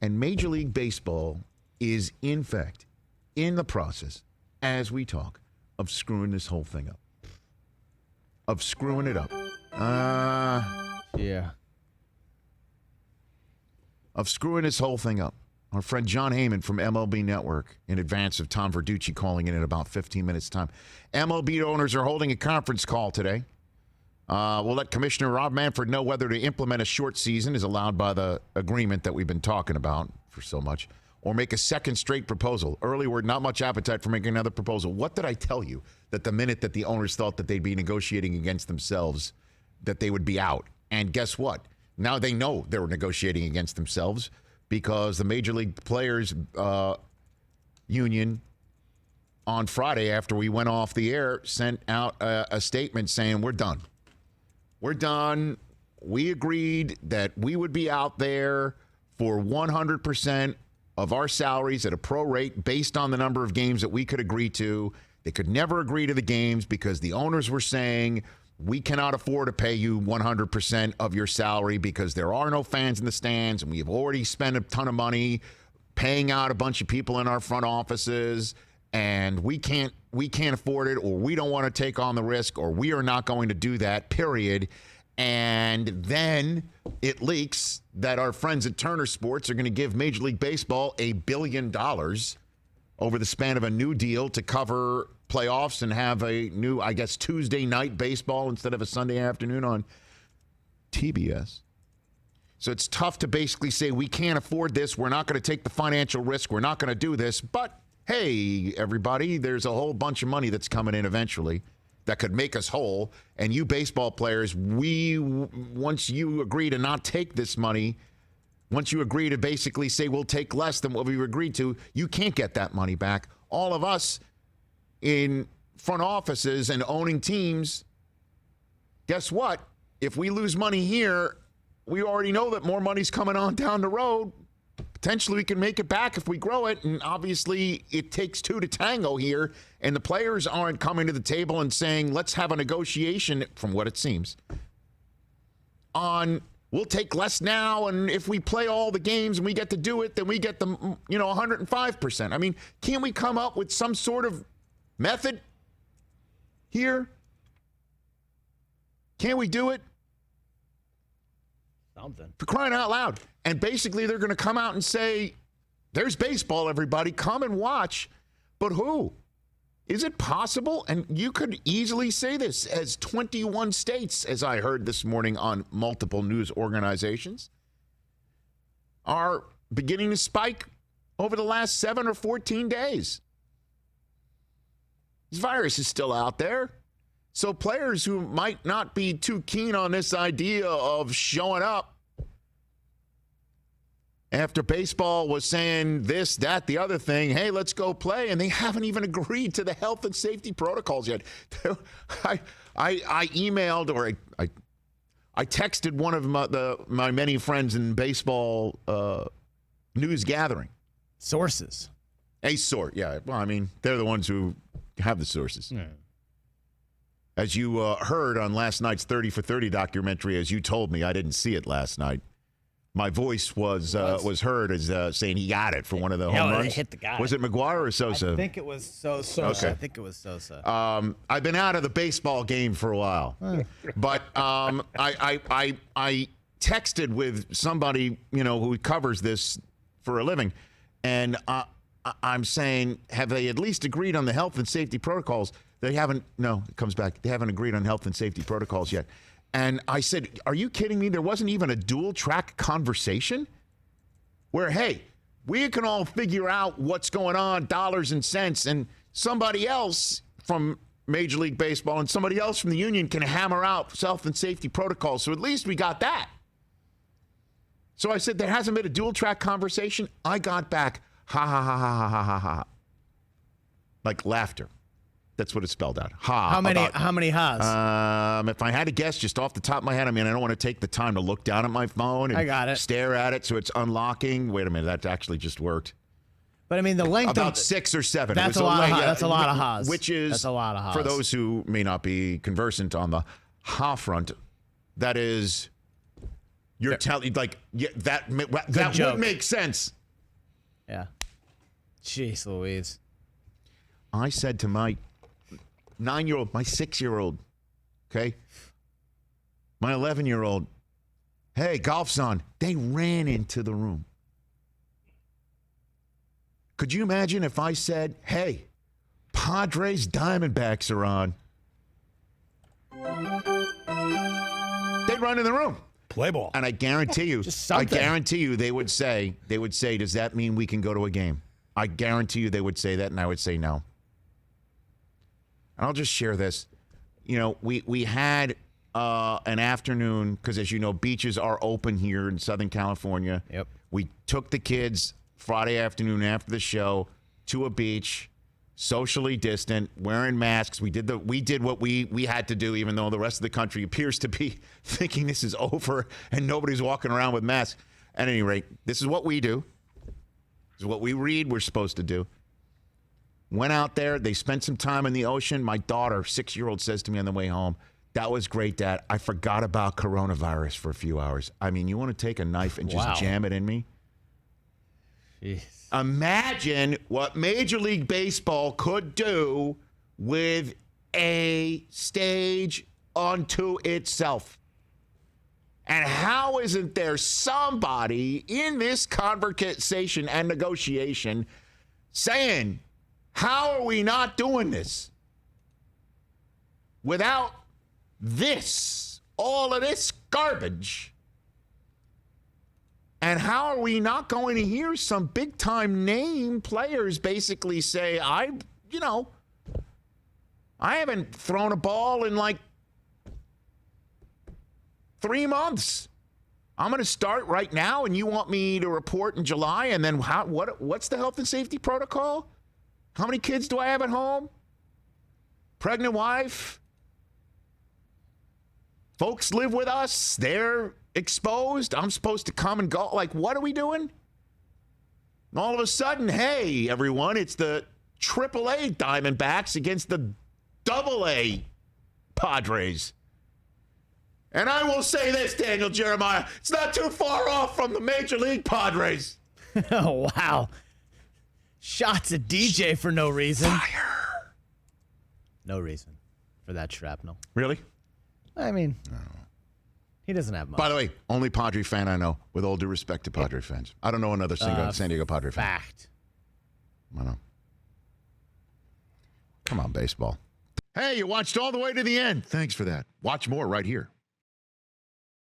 And Major League Baseball is, in fact, in the process, as we talk, of screwing this whole thing up. Of screwing it up. Yeah. Of screwing this whole thing up. Our friend John Heyman from MLB Network, in advance of Tom Verducci calling in about 15 minutes' time. MLB owners are holding a conference call today. We'll let Commissioner Rob Manfred know whether to implement a short season as allowed by the agreement that we've been talking about for so much, or make a second straight proposal. Early word, not much appetite for making another proposal. What did I tell you? That the minute that the owners thought that they'd be negotiating against themselves, that they would be out. And guess what? Now they know they were negotiating against themselves because the Major League Players Union on Friday, after we went off the air, sent out a statement saying, we're done. We're done. We agreed that we would be out there for 100% of our salaries at a pro rate based on the number of games that we could agree to. They could never agree to the games because the owners were saying, we cannot afford to pay you 100% of your salary because there are no fans in the stands, and we have already spent a ton of money paying out a bunch of people in our front offices, and we can't afford it, or we don't want to take on the risk, or we are not going to do that, period. And then it leaks that our friends at Turner Sports are going to give Major League Baseball $1 billion over the span of a new deal to cover playoffs and have a new, I guess, Tuesday night baseball instead of a Sunday afternoon on TBS. So it's tough to basically say we can't afford this. We're not going to take the financial risk. We're not going to do this. But, hey, everybody, there's a whole bunch of money that's coming in eventually that could make us whole. And you baseball players, once you agree to not take this money, once you agree to basically say we'll take less than what we've agreed to, you can't get that money back. All of us in front offices and owning teams, guess what? If we lose money here, we already know that more money's coming on down the road. Potentially we can make it back if we grow it, and obviously it takes two to tango here, and the players aren't coming to the table and saying, let's have a negotiation, from what it seems, on we'll take less now, and if we play all the games and we get to do it, then we get the 105%. I mean, can't we come up with some sort of method here? Can't we do it? Something. For crying out loud. And basically they're going to come out and say, there's baseball, everybody. Come and watch. But who? Is it possible? And you could easily say this, as 21 states, as I heard this morning on multiple news organizations, are beginning to spike over the last 7 or 14 days. This virus is still out there. So players who might not be too keen on this idea of showing up after baseball was saying this, that, the other thing, hey, let's go play, and they haven't even agreed to the health and safety protocols yet. I emailed, or I texted one of my many friends in baseball news gathering. Sources. A source, yeah. Well, I mean, they're the ones who have the sources. Yeah. As you heard on last night's 30 for 30 documentary, as you told me, I didn't see it last night. My voice was heard as saying he got it for one of the home runs. Hit the guy. Was it McGuire or Sosa? I think it was Sosa. Okay. I think it was Sosa. I've been out of the baseball game for a while, but I texted with somebody who covers this for a living, and I'm saying, have they at least agreed on the health and safety protocols? They haven't. No, it comes back. They haven't agreed on health and safety protocols yet. And I said, are you kidding me? There wasn't even a dual track conversation where, hey, we can all figure out what's going on, dollars and cents, and somebody else from Major League Baseball and somebody else from the union can hammer out health and safety protocols. So at least we got that. So I said, there hasn't been a dual track conversation. I got back, ha, ha, ha, ha, ha, ha, ha. Like laughter. That's what it spelled out. Ha. How many ha's? If I had to guess just off the top of my head, I mean, I don't want to take the time to look down at my phone and I got it. Stare at it so it's unlocking. Wait a minute, that actually just worked. But I mean, the length about of 6 or 7. That's a lot. That's a lot of ha's. Which is, that's a lot of ha's. For those who may not be conversant on the ha front, that is You're telling that joke. would make sense. Yeah. Jeez Louise. I said to my 9-year-old, my 6-year-old, okay, my 11-year-old, hey, golf's on. They ran into the room. Could you imagine if I said, hey, Padres Diamondbacks are on? They'd run in the room. Play ball. And I guarantee you, they would say, does that mean we can go to a game? I guarantee you they would say that, and I would say no. And I'll just share this. You know, we had an afternoon, because as you know, beaches are open here in Southern California. Yep. We took the kids Friday afternoon after the show to a beach, socially distant, wearing masks. We did what we had to do, even though the rest of the country appears to be thinking this is over and nobody's walking around with masks. At any rate, this is what we do. This is what we read we're supposed to do. Went out there. They spent some time in the ocean. My daughter, 6-year-old, says to me on the way home, that was great, Dad. I forgot about coronavirus for a few hours. I mean, you want to take a knife and just jam it in me? Jeez. Imagine what Major League Baseball could do with a stage unto itself. And how isn't there somebody in this conversation and negotiation saying, how are we not doing this? Without this, all of this garbage. And how are we not going to hear some big-time name players basically say, I haven't thrown a ball in like 3 months. I'm going to start right now, and you want me to report in July? And then what's the health and safety protocol? How many kids do I have at home? Pregnant wife? Folks live with us. They're exposed. I'm supposed to come and go. Like, what are we doing? And all of a sudden, hey, everyone, it's the AAA Diamondbacks against the AA Padres. And I will say this, Daniel Jeremiah, it's not too far off from the Major League Padres. Oh, wow. Shots at DJ for no reason. Fire. No reason for that shrapnel. Really? I mean, he doesn't have much. By the way, only Padre fan I know, with all due respect to Padre fans. I don't know another single San Diego Padre fan. Fact. I know. Come on, baseball. Hey, you watched all the way to the end. Thanks for that. Watch more right here.